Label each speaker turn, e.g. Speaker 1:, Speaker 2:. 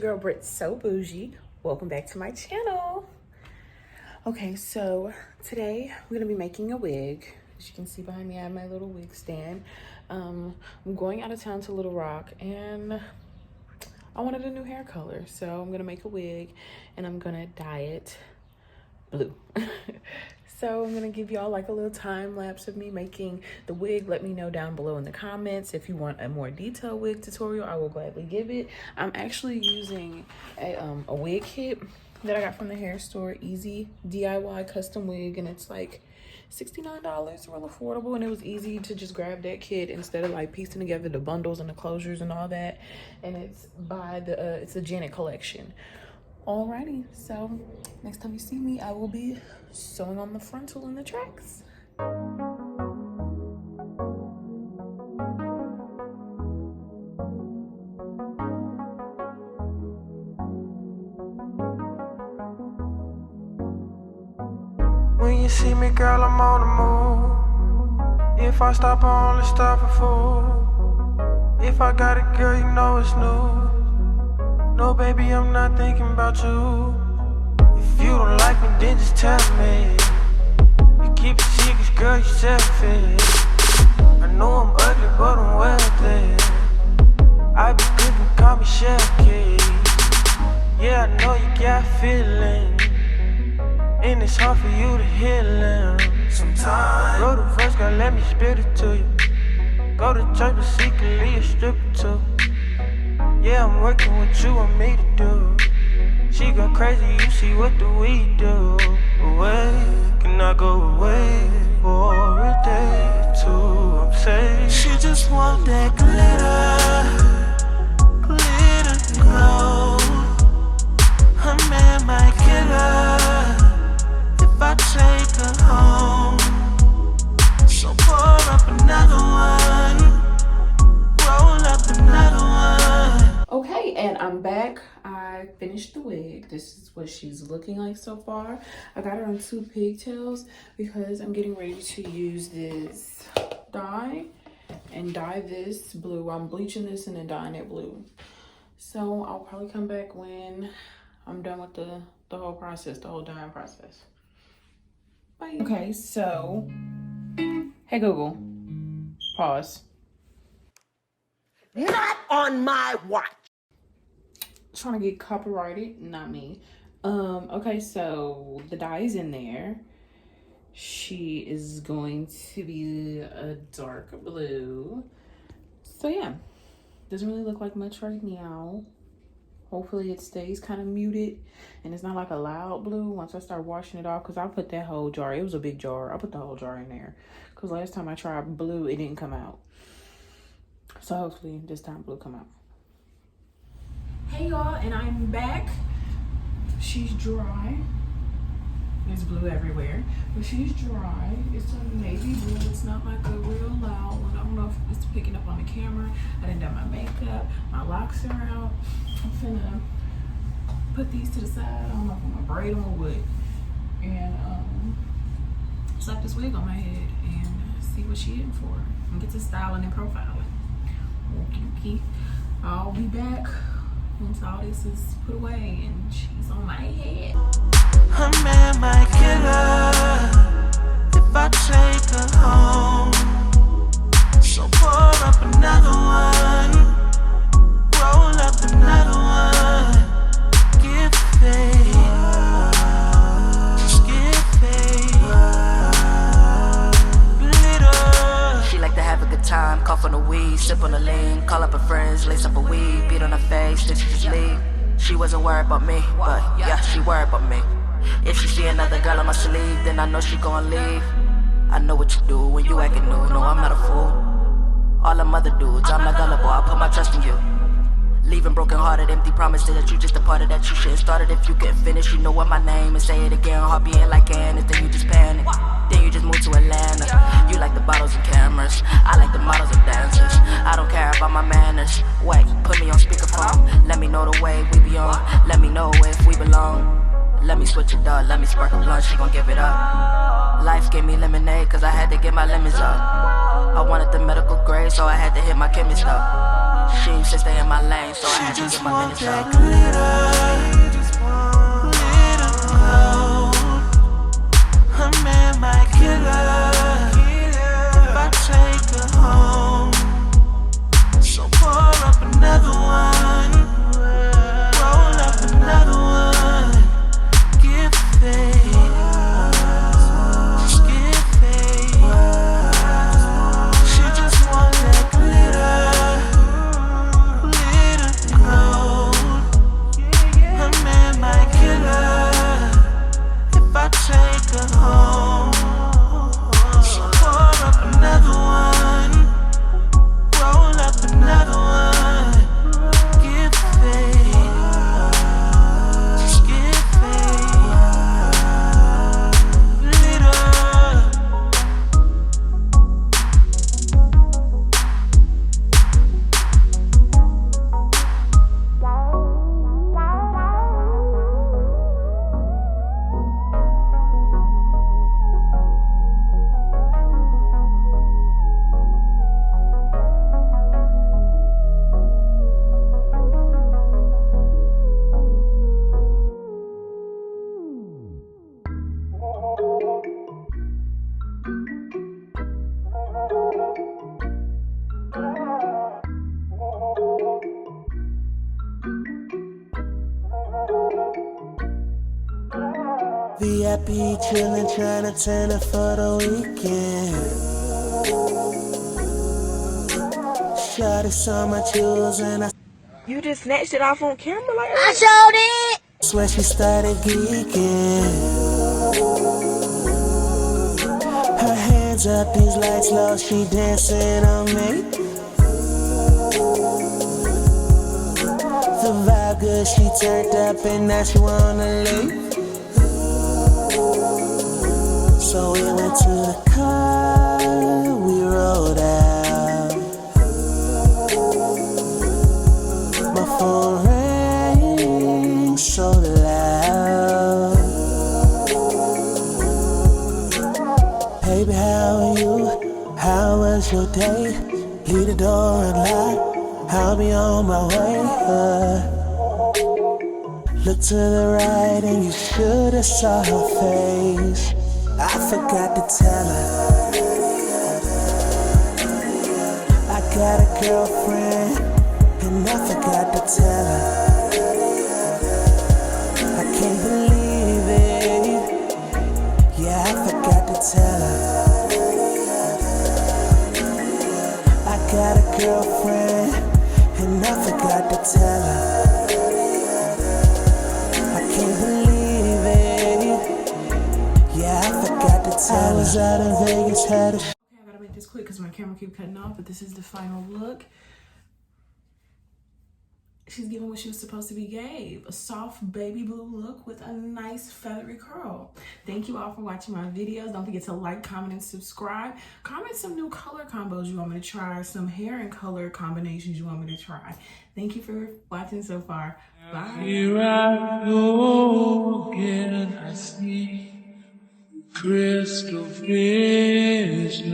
Speaker 1: girl Britt So Bougieee. Welcome back to my channel. Okay, so today we're gonna be making a wig. As you can see behind me, I have my little wig stand. I'm going out of town to Little Rock and I wanted a new hair color, so I'm gonna make a wig and I'm gonna dye it blue. So I'm gonna give y'all like a little time lapse of me making the wig. Let me know down below in the comments if you want a more detailed wig tutorial. I will gladly give it. I'm actually using a wig kit that I got from the hair store, Easy DIY custom wig, and it's like $69, real affordable, and it was easy to just grab that kit instead of like piecing together the bundles and the closures and all that. And it's by the it's the Janet collection. Alrighty, so next time you see me, I will be sewing on the frontal and the tracks.
Speaker 2: When you see me, girl, I'm on the move. If I stop, I only stop for food. If I got it, girl, you know it's new. No, baby, I'm not thinking about you. If you don't like me, then just tell me. You keep it secret, girl, you selfish. I know I'm ugly, but I'm wealthy. I be cooking, call me Chef Key. Yeah, I know you got feelings, and it's hard for you to heal them. Sometimes wrote a verse, God, let me spit it to you. Go to church, but secretly a stripper too. Yeah, I'm working with you, want me to do. She go crazy, you see what do we do? Away, can I go away for a day or two? I'm saying she just want that glitter glow. Her man might kill her if I take her home. So pour up another one, roll up another one.
Speaker 1: Okay, and I'm back. I finished the wig. This is what she's looking like so far. I got her on 2 pigtails because I'm getting ready to use this dye and dye this blue. I'm bleaching this and then dyeing it blue. So I'll probably come back when I'm done with the whole process, the whole dyeing process. Bye. Okay, so, hey Google, pause.
Speaker 3: Not on my watch.
Speaker 1: Trying to get copyrighted, not me. Okay, so the dye is in there. She is going to be a dark blue. So yeah, doesn't really look like much right now. Hopefully it stays kind of muted and it's not like a loud blue once I start washing it off, because I put that whole jar, it was a big jar, I put the whole jar in there because last time I tried blue it didn't come out. So hopefully this time blue come out. Hey y'all, and I'm back. She's dry. There's blue everywhere, but she's dry. It's a navy blue. It's not like a real loud one. I don't know if it's picking up on the camera. I didn't do my makeup. My locks are out. I'm finna put these to the side. I don't know if I'm gonna braid them or what. And slap this wig on my head and see what she in for. And get to styling and profiling. Okay. I'll be back once all this is put away and she's on my head.
Speaker 2: Her man might kill her if I take her home. So pour up another one, roll up another one. Get paid, just get paid. Glitter.
Speaker 3: She like to have a good time, cough on the weed, sip on the lean, call up her friends, lace up a weed, beat on her face, then she just leave. She wasn't worried about me, but yeah, she worried about me. If she see another girl on my sleeve, then I know she gon' leave. I know what you do when you acting new, no, I'm not a fool. All them other dudes, I'm not gullible, I put my trust in you. Leaving broken hearted, empty promises that you just a part of that you shouldn't started. If you couldn't finish, you know what my name is, say it again, heart beating like Annis, then you just panic. Then you just move to Atlanta. You like the bottles and cameras, I like the models and dancers. I don't care about my manners. Wait, put me on speakerphone, let me know the way we be on. Let me know if we belong. Let me switch it up, let me spark a blunt, she gon' give it up. Life gave me lemonade, cause I had to get my lemons up. I wanted the medical grade, so I had to hit my chemist up. She ain't to stay in my lane, so I had to get my minutes up.
Speaker 2: Her man might kill her if I take her home. So pour up another one, roll up another one. Give faith, just give faith. She just want that glitter, glitter gold. Her man might kill her if I take her home. So pour up another one, roll up another one. Give faith, just give faith. Glitter. VIP chillin', tryna turn up for the weekend. Shawty saw my jewels and I
Speaker 4: You just snatched it off on camera like
Speaker 5: I showed it.
Speaker 2: swear she started geeking. Her hands up, these lights low, she dancing on me. The vibe good, she turned up and now she wanna leave. So we went to the car, we rolled out. My phone rang so loud. Baby, how are you? How was your day? Leave the door unlocked, I'll be on my way. Look to the right and you should've saw her face. I forgot to tell her I got a girlfriend, and I forgot to tell her. I can't believe it. Yeah, I forgot to tell her I got a girlfriend, and I forgot to tell her. I can't believe it. Yeah, I forgot to tell her. I was out in Vegas, had a
Speaker 1: Okay, I gotta make this quick because my camera keep cutting off, but this is the final look. She's giving what she was supposed to be gave. A soft baby blue look with a nice feathery curl. Thank you all for watching my videos. Don't forget to like, comment, and subscribe. Comment some new color combos you want me to try, some hair and color combinations you want me to try. Thank you for watching so far. Bye.
Speaker 2: Here I go again, I see crystal vision.